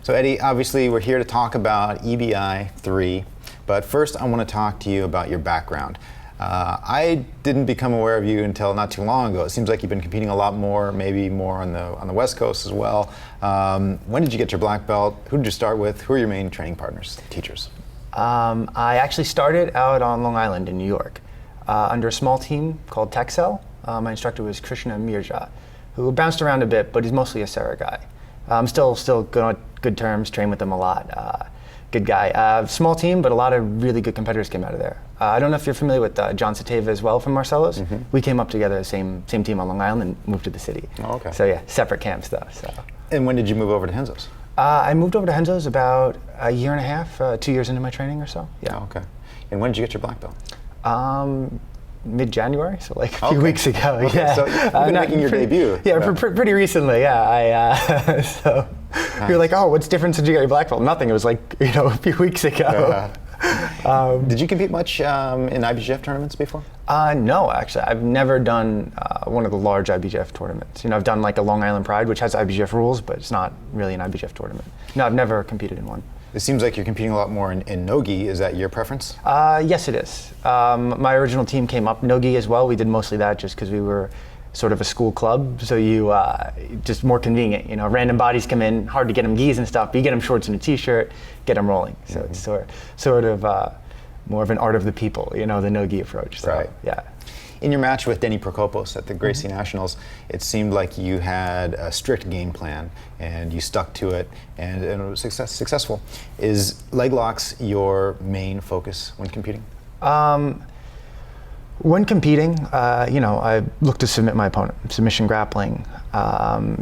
So Eddie, obviously we're here to talk about EBI 3, but first I want to talk to you about your background. I didn't become aware of you until not too long ago. It seems like you've been competing a lot more, maybe more on the West Coast as well. When did you get your black belt? Who did you start with? Who are your main training partners, teachers? I actually started out on Long Island in New York under a small team called Texel. My instructor was Krishna Mirza, who bounced around a bit, but he's mostly a Sarah guy. I'm still good on good terms, train with him a lot. Good guy. Small team, but a lot of really good competitors came out of there. I don't know if you're familiar with John Sateva as well from Marcelo's. Mm-hmm. We came up together, same team on Long Island, and moved to the city. Oh, okay. So yeah, separate camps though. So. And when did you move over to Renzo's? I moved over to Renzo's about a year and a half, 2 years into my training or so. Yeah. Oh, okay. And when did you get your black belt? Mid-January, so like a few weeks ago. Okay, yeah. So you've been making your debut. Yeah, pretty recently. Yeah, so nice. You're like, oh, what's different since you got your black belt? Nothing. It was like a few weeks ago. Did you compete much in IBJJF tournaments before? No, actually, I've never done one of the large IBJJF tournaments. I've done like a Long Island Pride, which has IBJJF rules, but it's not really an IBJJF tournament. No, I've never competed in one. It seems like you're competing a lot more in no-gi. Is that your preference? Yes, it is. My original team came up no-gi as well. We did mostly that just because we were sort of a school club, so you just more convenient. Random bodies come in, hard to get them gis and stuff, but you get them shorts and a t-shirt, get them rolling. So it's sort of more of an art of the people, the no-gi approach. So, right. Yeah. In your match with Denny Prokopos at the Gracie Nationals, it seemed like you had a strict game plan and you stuck to it, and it was successful. Is leg locks your main focus when competing? When competing, I look to submit my opponent. Submission grappling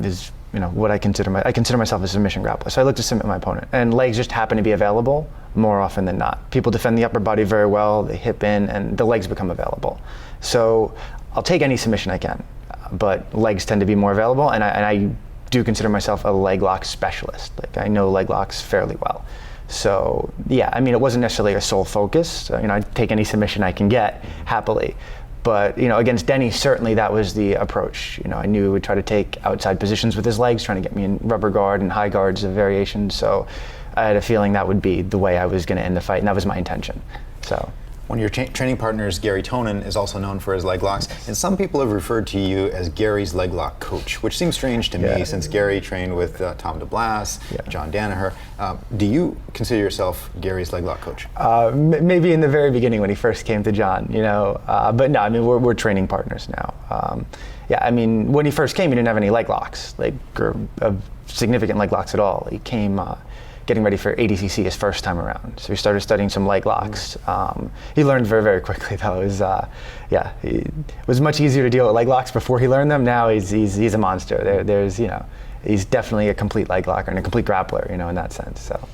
is what I consider myself a submission grappler. So I look to submit my opponent, and legs just happen to be available more often than not. People defend the upper body very well, they hip in, and the legs become available. So I'll take any submission I can, but legs tend to be more available, and I do consider myself a leg lock specialist. Like, I know leg locks fairly well. So yeah, it wasn't necessarily a sole focus. I'd take any submission I can get happily. But against Denny, certainly that was the approach. I knew he would try to take outside positions with his legs, trying to get me in rubber guard and high guards of variation. So I had a feeling that would be the way I was going to end the fight, and that was my intention. So. One of your training partners, Gary Tonon, is also known for his leg locks, and some people have referred to you as Gary's leg lock coach, which seems strange to me since Gary trained with Tom DeBlas, John Danaher. Do you consider yourself Gary's leg lock coach? Maybe in the very beginning when he first came to John, but no, we're training partners now. When he first came, he didn't have any leg locks, or significant leg locks at all. He came getting ready for ADCC his first time around. So he started studying some leg locks. He learned very, very quickly though. It was much easier to deal with leg locks before he learned them. Now he's a monster. He's definitely a complete leg locker and a complete grappler, in that sense. So.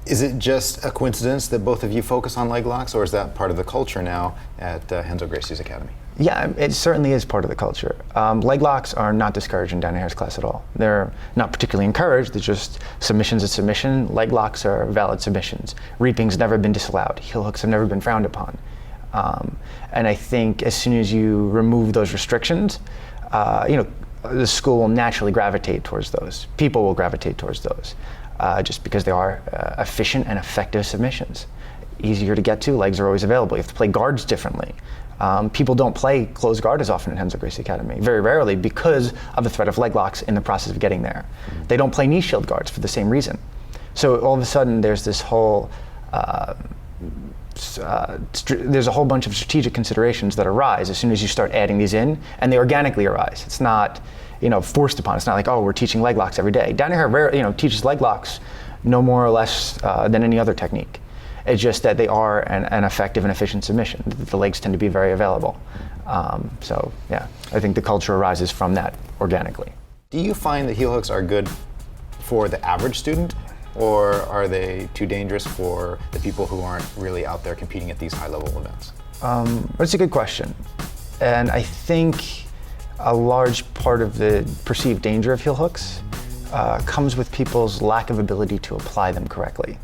Is it just a coincidence that both of you focus on leg locks, or is that part of the culture now at Renzo Gracie's Academy? Yeah, it certainly is part of the culture. Leg locks are not discouraged in Danaher's class at all. They're not particularly encouraged. They're just submissions at submission. Leg locks are valid submissions. Reaping's never been disallowed. Heel hooks have never been frowned upon. And I think as soon as you remove those restrictions, the school will naturally gravitate towards those. People will gravitate towards those. Just because they are efficient and effective submissions. Easier to get to, legs are always available. You have to play guards differently. People don't play closed guard as often at Renzo Gracie Academy, very rarely, because of the threat of leg locks in the process of getting there. They don't play knee shield guards for the same reason. So all of a sudden there's this whole, there's a whole bunch of strategic considerations that arise as soon as you start adding these in, and they organically arise. It's not forced upon. It's not like, oh, we're teaching leg locks every day. Danaher teaches leg locks no more or less than any other technique. It's just that they are an effective and efficient submission. The legs tend to be very available. So yeah, I think the culture arises from that organically. Do you find that heel hooks are good for the average student, or are they too dangerous for the people who aren't really out there competing at these high-level events? That's a good question. And I think a large part of the perceived danger of heel hooks comes with people's lack of ability to apply them correctly.